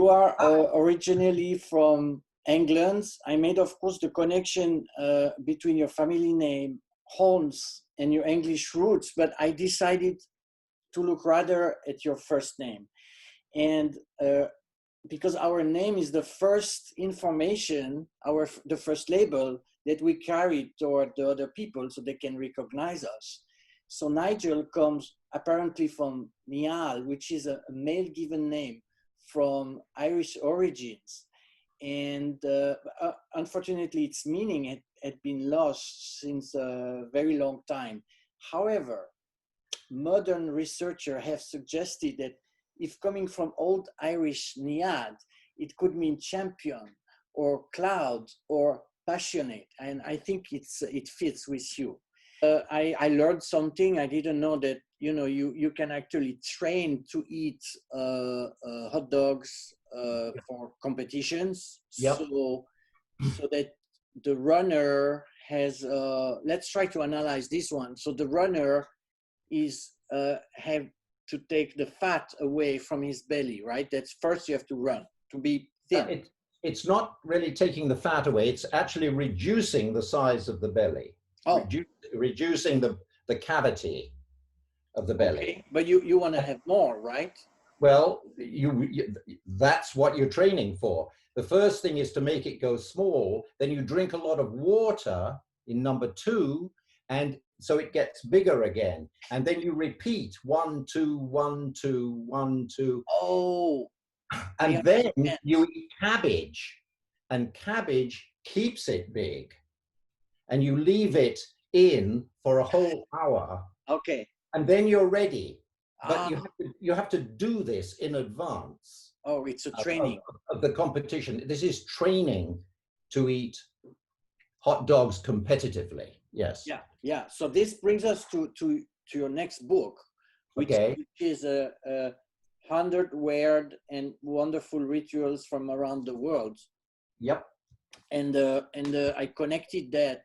You are originally from England. I made, of course, the connection between your family name, Holmes, and your English roots, but I decided to look rather at your first name. And because our name is the first information, the first label that we carry toward the other people so they can recognize us. So Nigel comes apparently from Niall, which is a male given name from Irish origins. And unfortunately, its meaning had been lost since a very long time. However, modern researchers have suggested that if coming from Old Irish Niad, it could mean champion or cloud or passionate. And I think it fits with you. I learned something. I didn't know that, you can actually train to eat hot dogs for competitions. Yep. So that the runner has, let's try to analyze this one. So the runner is have to take the fat away from his belly, right? That's first you have to run to be thin. It's not really taking the fat away. It's actually reducing the size of the belly. Oh. Reducing the cavity of the belly. Okay. But you want to have more, right? Well, that's what you're training for. The first thing is to make it go small. Then you drink a lot of water in number 2, and so it gets bigger again. And then you repeat 1, 2, 1, 2, 1, 2. Oh. And then you eat cabbage, and cabbage keeps it big. And you leave it in for a whole hour. Okay. And then you're ready. But you have to do this in advance. Oh, it's a training of the competition. This is training to eat hot dogs competitively. Yes. Yeah, yeah. So this brings us to your next book, which is a 100 weird and wonderful rituals from around the world. Yep. And I connected that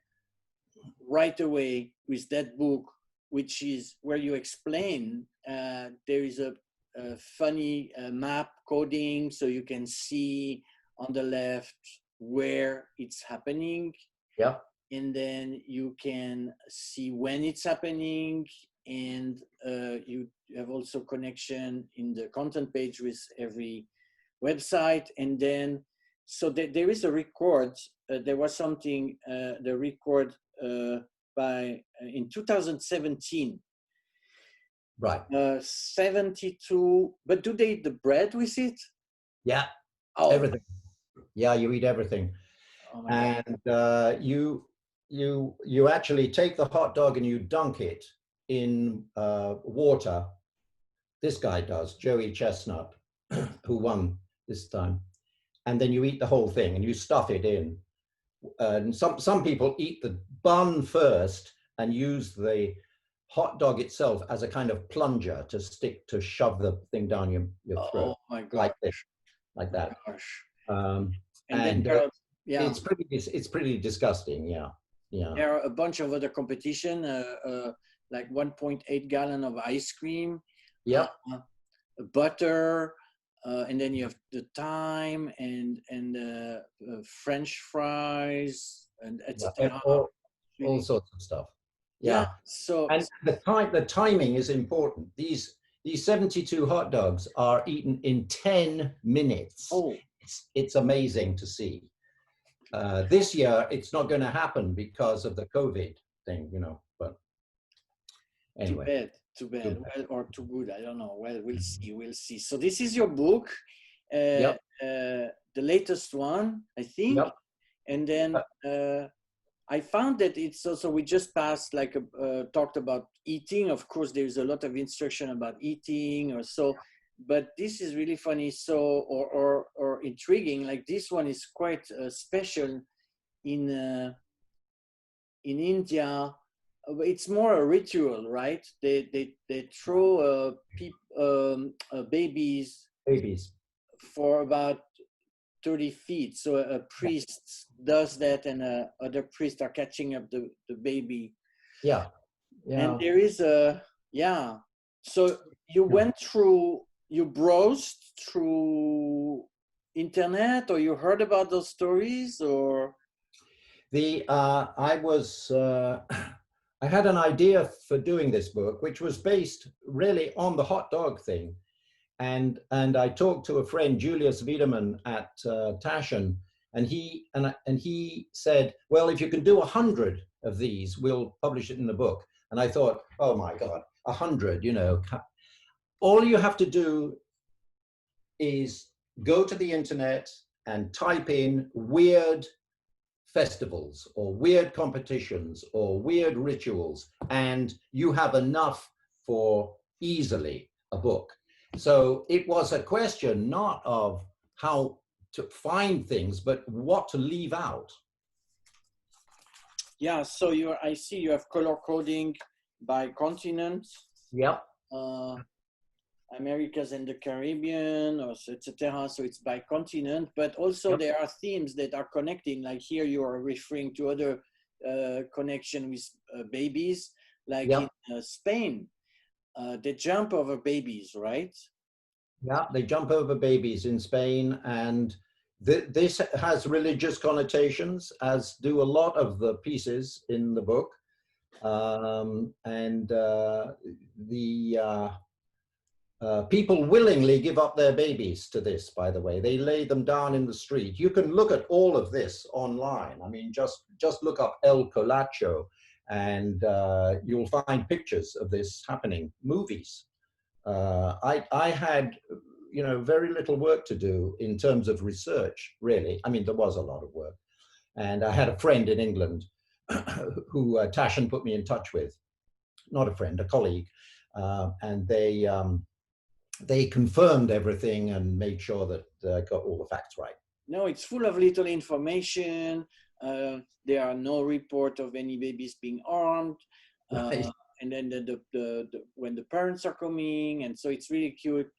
right away with that book, which is where you explain there is a funny map coding, so you can see on the left where it's happening. Yeah. And then you can see when it's happening, and you have also connection in the content page with every website. And then, so there is a record. There was something, the record in 2017. Right. 72, but do they eat the bread with it? Yeah. Oh. Everything. Yeah, you eat everything. Oh my God. You actually take the hot dog and you dunk it in water. This guy does, Joey Chestnut, who won this time. And then you eat the whole thing and you stuff it in. And some people eat the bun first and use the hot dog itself as a kind of plunger to shove the thing down your throat. Oh my gosh. Like this, like that. Oh and yeah, it's pretty disgusting. Yeah, yeah. There are a bunch of other competition, like 1.8 gallon of ice cream. Yeah. Butter, and then you have the thyme and French fries and etc. All sorts of stuff. Yeah. So and the timing is important. These 72 hot dogs are eaten in 10 minutes. Oh, it's amazing to see. This year it's not going to happen because of the COVID thing, But anyway, too bad. Well, or too good. I don't know. Well, we'll see. So this is your book, yep. The latest one, I think. Yep. And then I found that it's also, we just passed talked about eating. Of course, there's a lot of instruction about eating or so, but this is really funny. So, or intriguing. Like this one is quite special in India. It's more a ritual, right? They throw babies for about 30 feet. So a priest does that, and other priests are catching up the baby. Yeah. And there is so you went through, you browsed through internet, or you heard about those stories, or? I was I had an idea for doing this book, which was based really on the hot dog thing, and I talked to a friend, Julius Wiedemann at Taschen, and he said, well, if you can do 100 of these, we'll publish it in the book. And I thought, oh my God, 100, you know, all you have to do is go to the internet and type in weird festivals or weird competitions or weird rituals, and you have enough for easily a book. So it was a question not of how to find things, but what to leave out. Yeah, so I see you have color coding by continent. Yep. Americas and the Caribbean, or etc. So it's by continent, but also yep. There are themes that are connecting. Like here, you are referring to other connection with babies, like yep. In Spain, they jump over babies, right? Yeah, they jump over babies in Spain, and this has religious connotations, as do a lot of the pieces in the book. People willingly give up their babies to this, by the way. They lay them down in the street. You can look at all of this online. I mean, just look up El Colacho, and you'll find pictures of this happening, movies. I had, you know, very little work to do in terms of research, really. I mean, there was a lot of work. And I had a friend in England who Taschen put me in touch with. Not a friend, a colleague. And they confirmed everything and made sure that I got all the facts right. No, it's full of little information. There are no report of any babies being harmed. Right. And then when the parents are coming, and so it's really cute.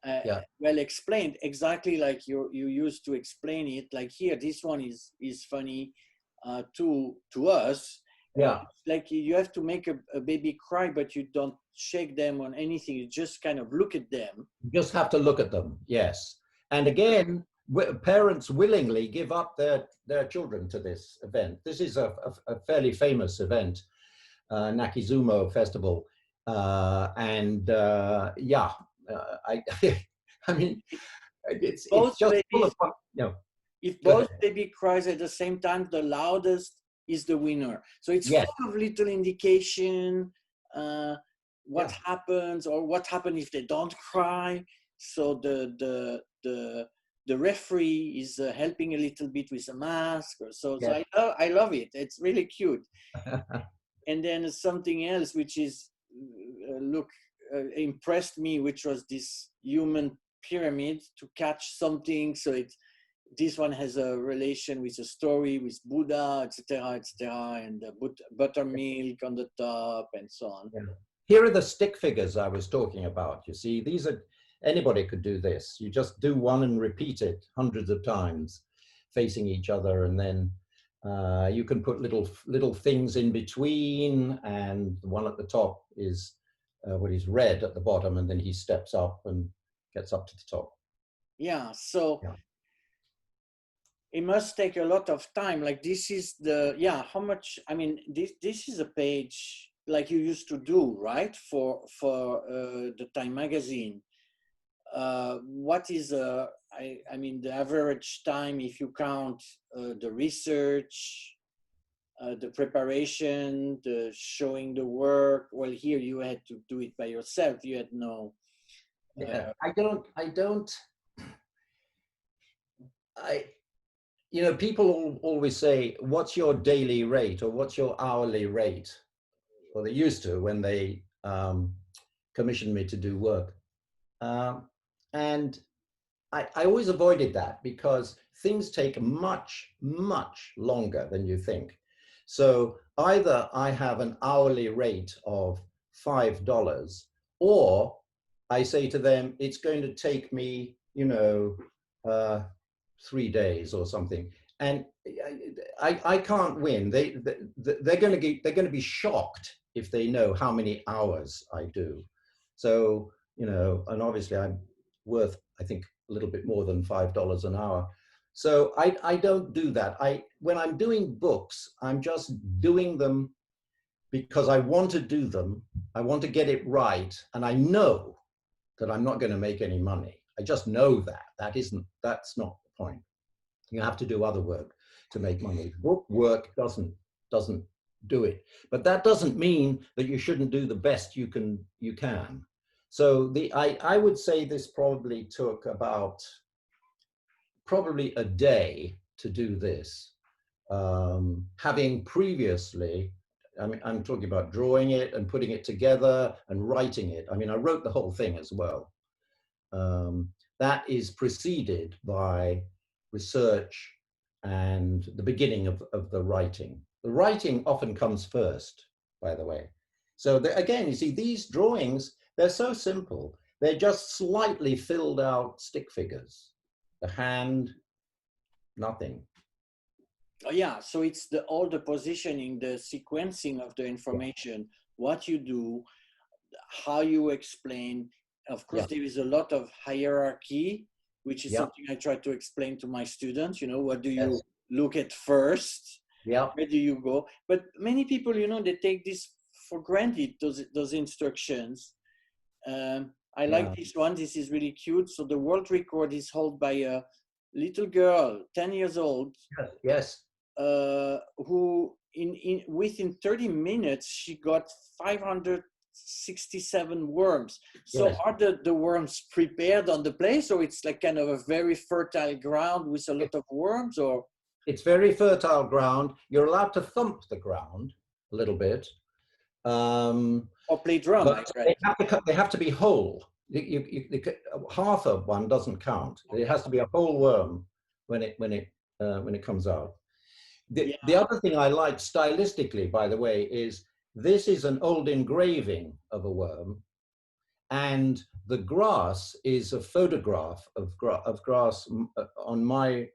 Yeah. Well explained, exactly like you used to explain it. Like here, this one is funny to us. Yeah. Like you have to make a baby cry, but you don't shake them on anything. You just kind of look at them. You just have to look at them, yes. And again, parents willingly give up their children to this event. This is a fairly famous event, Nakizumo Festival. I mean, it's just babies, full of fun, you know. If both baby cries at the same time, the loudest is the winner. So it's yes. Full of little indication what happens, or what happens if they don't cry. So the referee is helping a little bit with a mask. So I love it. It's really cute. And then something else which is impressed me, which was this human pyramid to catch something. So this one has a relation with a story with Buddha, etc., and buttermilk on the top, and so on. Yeah. Here are the stick figures I was talking about. You see, these are, anybody could do this. You just do one and repeat it hundreds of times, facing each other, and then you can put little things in between, and the one at the top is what is red at the bottom, and then he steps up and gets up to the top. Yeah, so it must take a lot of time. Like this is how much, I mean, this is a page like you used to do, right? For the Time magazine. What is I mean the average time if you count the research, the preparation, the showing the work? Well, here you had to do it by yourself. You had no. You know, people always say, what's your daily rate or what's your hourly rate? Well, they used to when they commissioned me to do work. And I always avoided that because things take much, much longer than you think. So either I have an hourly rate of $5, or I say to them, it's going to take me, you know, 3 days or something, and I can't win. They're going to be shocked if they know how many hours I do. So, you know, and obviously I'm worth, I think, a little bit more than $5 an hour. So I don't do that. When I'm doing books, I'm just doing them because I want to do them. I want to get it right. And I know that I'm not going to make any money. I just know that. That's not the point. You have to do other work to make money. Book work doesn't do it. But that doesn't mean that you shouldn't do the best you can. So I would say this probably took about a day to do this. Having previously, I mean, I'm talking about drawing it and putting it together and writing it. I mean, I wrote the whole thing as well. That is preceded by research and the beginning of the writing. The writing often comes first, by the way. So again, you see, these drawings, they're so simple. They're just slightly filled out stick figures. The hand, nothing. Oh, yeah, so it's all the positioning, the sequencing of the information, what you do, how you explain. Of course, there is a lot of hierarchy, which is something I try to explain to my students. What do you look at first? Yeah. Where do you go? But many people, they take this for granted, those instructions. I like this one. This is really cute. So the world record is held by a little girl, 10 years old. Yes. Who within 30 minutes, she got 567 worms. So are the worms prepared on the place, or it's like kind of a very fertile ground with a lot of worms, or? It's very fertile ground. You're allowed to thump the ground a little bit. Or play drum, but right? they have to be whole. Half of one doesn't count. It has to be a whole worm when it comes out. The other thing I like stylistically, by the way, is this is an old engraving of a worm, and the grass is a photograph of grass on my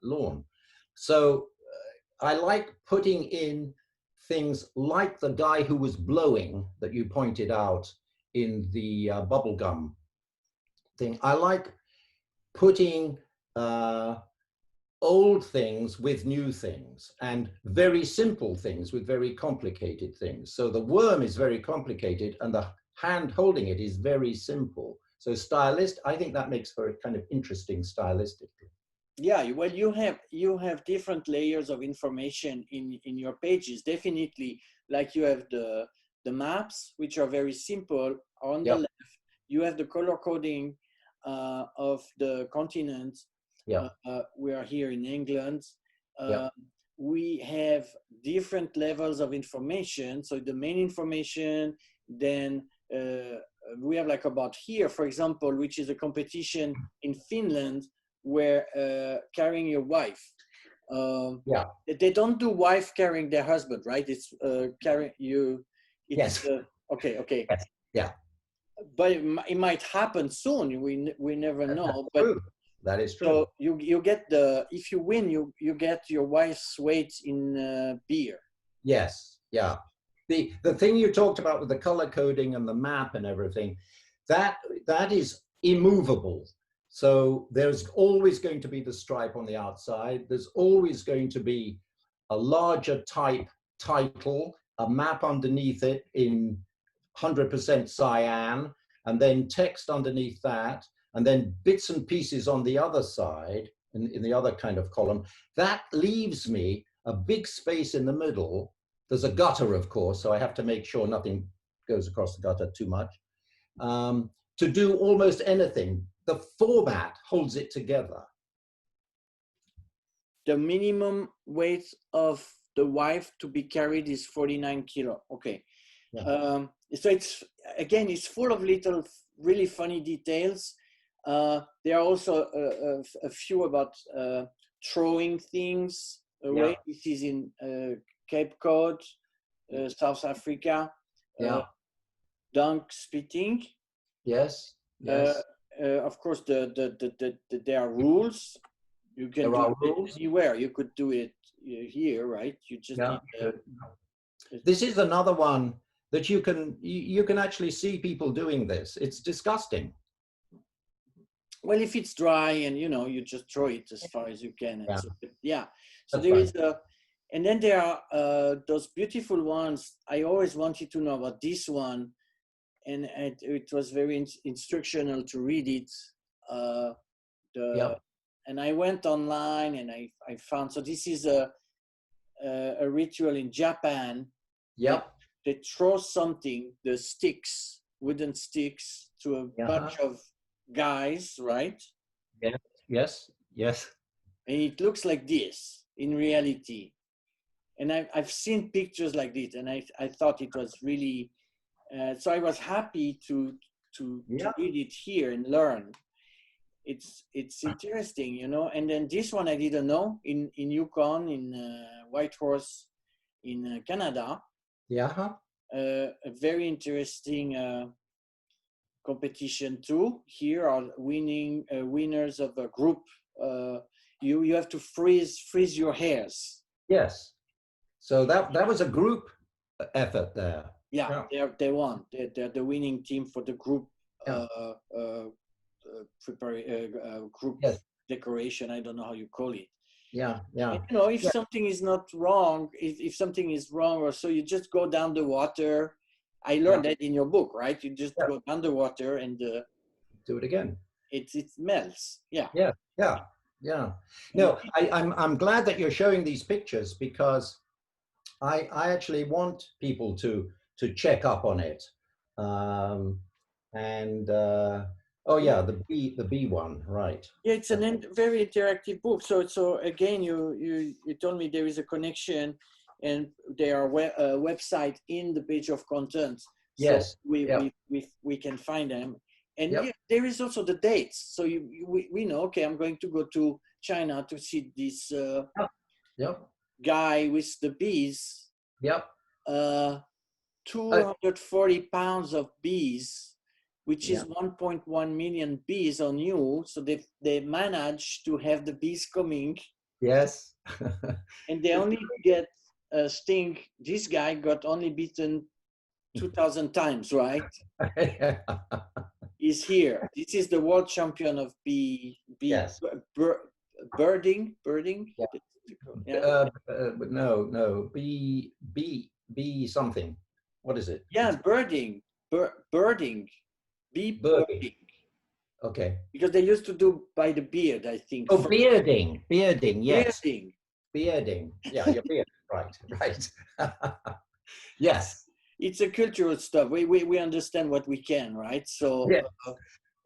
lawn. So I like putting in things like the guy who was blowing that you pointed out in the bubblegum thing. I like putting old things with new things, and very simple things with very complicated things. So the worm is very complicated and the hand holding it is very simple. So I think that makes for a kind of interesting stylistically. Yeah, well, you have different layers of information in your pages. Definitely, like you have the maps, which are very simple. On the left, you have the color coding of the continent. We are here in England. We have different levels of information. So the main information, then we have like about here, for example, which is a competition in Finland where carrying your wife. They don't do wife carrying their husband, right? It's carrying you. It's, okay. Yes. Yeah. But it might happen soon. We never know. But true. That is true. So you get if you win, you get your wife's weight in beer. Yes. Yeah. The thing you talked about with the color coding and the map and everything, that is immovable. So there's always going to be the stripe on the outside. There's always going to be a larger type title, a map underneath it in 100% cyan, and then text underneath that, and then bits and pieces on the other side, in the other kind of column. That leaves me a big space in the middle. There's a gutter, of course, so I have to make sure nothing goes across the gutter too much. To do almost anything, the format holds it together. The minimum weight of the wife to be carried is 49 kilo. Okay. So it's full of little, really funny details. There are also a few about throwing things away. This is in Cape Cod, South Africa. Dunk spitting. Yes. Of course, there are rules. You can do it anywhere. You could do it here, right? You just need. This is another one that you can actually see people doing this. It's disgusting. Well, if it's dry and you know, you just throw it as far as you can. And Yeah, so, yeah. So that's there fine. is a, and then there are those beautiful ones. I always wanted to know about this one, and it was very instructional to read it. Uh, the Yep, and I went online and I found, so this is a ritual in Japan. They yep, they throw something, the sticks, wooden sticks, to a uh-huh. bunch of guys, right? Yes, yes, yes. And it looks like this in reality. And I've seen pictures like this, and I thought it was really, so I was happy to Yeah, read it here and learn. It's interesting, you know. And then this one I didn't know, in Yukon, in Whitehorse, in Canada, yeah, huh? a very interesting competition too. Here are winners of a group. You have to freeze your hairs. Yes. So that was a group effort there. Yeah, Yeah. they won. They're the winning team for the group Yeah. group Yes. decoration. I don't know how you call it. Yeah. And, Yeah. you know, if Yeah. something is not wrong, if something is wrong or so, you just go down the water. I Yeah. learned that in your book, right? You just Yeah. go down the water and Do it again. it melts. Yeah. Yeah. Yeah. Yeah. And No, I'm glad that you're showing these pictures because I actually want people to check up on it. Um, and oh yeah, the B one, right? yeah, it's Uh, very interactive book. So again, you told me there is a connection, and there are website in the page of content, so yes. Yep. we can find them. And yeah, Yep. there is also the dates. So we know, okay, I'm going to go to China to see this Yep. Yep. guy with the bees. Yep. Uh, Uh, 240 pounds of bees, which is yeah. 1.1 million bees on you. So they managed to have the bees coming, Yes. and they only get a sting. This guy got only bitten 2,000 times, right? He's here. This is the world champion of Yes. birding. Yeah. Yeah, No. B something. What is it? yeah, It's birding, birding, bee birding. birding. Okay. Because they used to do by the beard, I think. Oh, bearding. Bearding. Yes. Bearding. Bearding. Yeah, your beard. Right. Right. Yes. It's a cultural stuff. We understand what we can, right? So, Yeah.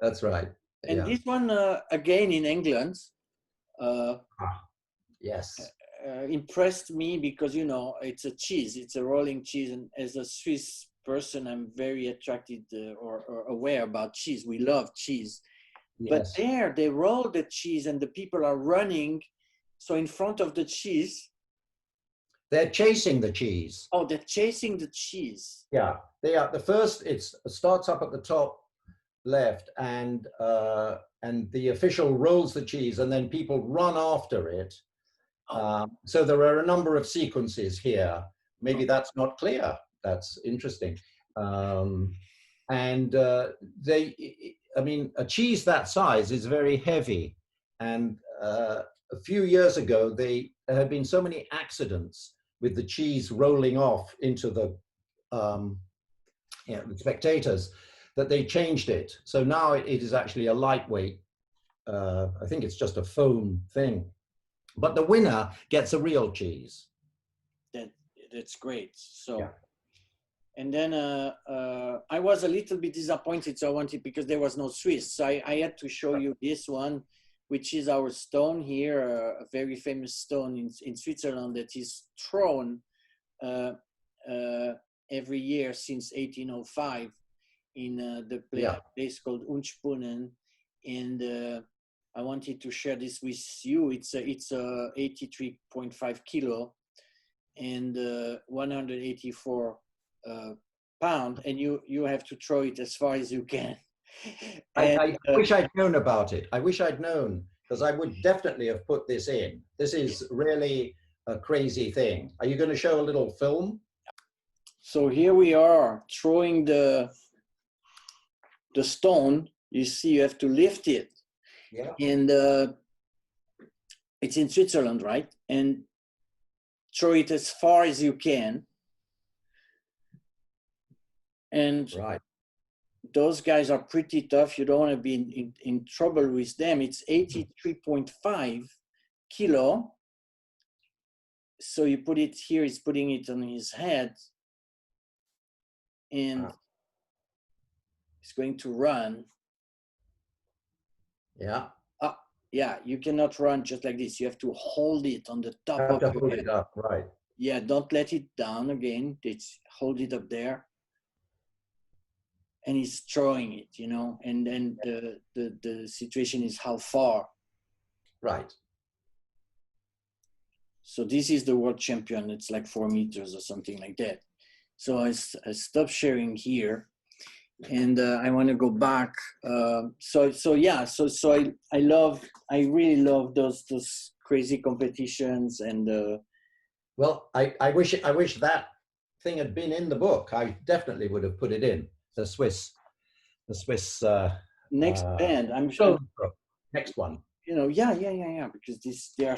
That's right. and Yeah. this one again in England uh, Ah, yes. impressed me because, you know, it's a cheese, it's a rolling cheese, and as a Swiss person, I'm very attracted or aware about cheese. We love cheese, but Yes. there they roll the cheese and the people are running. So in front of the cheese, They're chasing the cheese. oh, they're chasing the cheese. Yeah. They are the first. It starts up at the top left, and the official rolls the cheese, and then people run after it. So there are a number of sequences here. Maybe that's not clear. That's interesting. And I mean, a cheese that size is very heavy. And a few years ago, there had been so many accidents with the cheese rolling off into the spectators that they changed it. So now it is actually a lightweight. I think it's just a foam thing. But the winner gets a real cheese. That's great. So, Yeah. and then I was a little bit disappointed. So I wanted, because there was no Swiss. So I had to show you this one, which is our stone here, a very famous stone in Switzerland that is thrown every year since 1805 in the place called Unspunnen. And I wanted to share this with you. It's a 83.5 kilo and 184 pound, and you have to throw it as far as you can. And, I wish I'd known about it. I wish I'd known, because I would definitely have put this in. This is really a crazy thing. Are you going to show a little film? So here we are throwing the stone. You see, you have to lift it. Yeah. And it's in Switzerland, right? And throw it as far as you can. And Right. those guys are pretty tough. You don't want to be in trouble with them. It's 83.5 kilo. So you put it here, he's putting it on his head. And he's going to run. Yeah. Yeah, you cannot run just like this. You have to hold it on the top Have of to your hold head. it up, right? Yeah, don't let it down again. It's hold it up there. And he's throwing it, you know, and then the situation is how far. Right. So this is the world champion. It's like 4 meters or something like that. So I stopped sharing here, and I want to go back. So I really love those crazy competitions. And well, I wish that thing had been in the book. I definitely would have put it in the Swiss next band, I'm so sure. next one. You know, yeah, because they are